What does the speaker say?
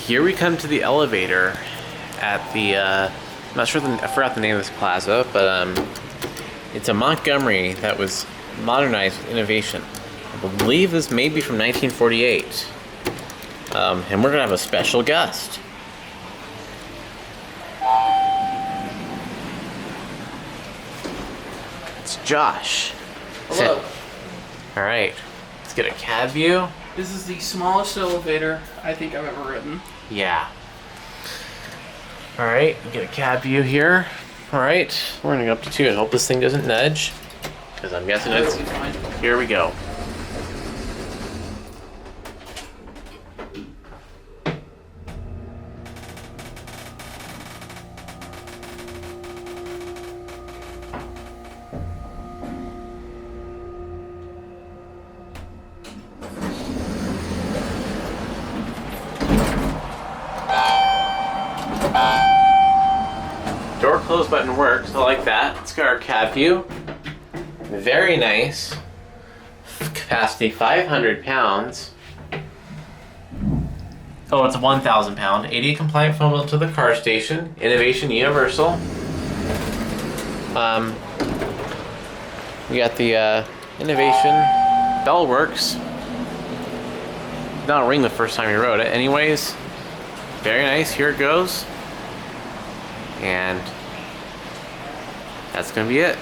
here we come to the elevator at the, I'm not sure, I forgot the name of this plaza, but it's a Montgomery that was modernized with innovation. I believe this may be from 1948. And we're gonna have a special guest. It's Josh. Hello. All right, let's get a cab view. This is the smallest elevator I think I've ever ridden. Yeah. All right, get a cab view here. All right, we're gonna go up to 2 and hope this thing doesn't nudge, because I'm guessing it's. Fine. Here we go. Door close button works. I like that. Let's get our cab view. Very nice. Capacity 500 pounds. Oh, it's a 1,000 pound. ADA compliant phone to the car station. Innovation universal. We got the innovation. Bell works. Not ring the first time you wrote it. Anyways, very nice. Here it goes. And that's gonna be it.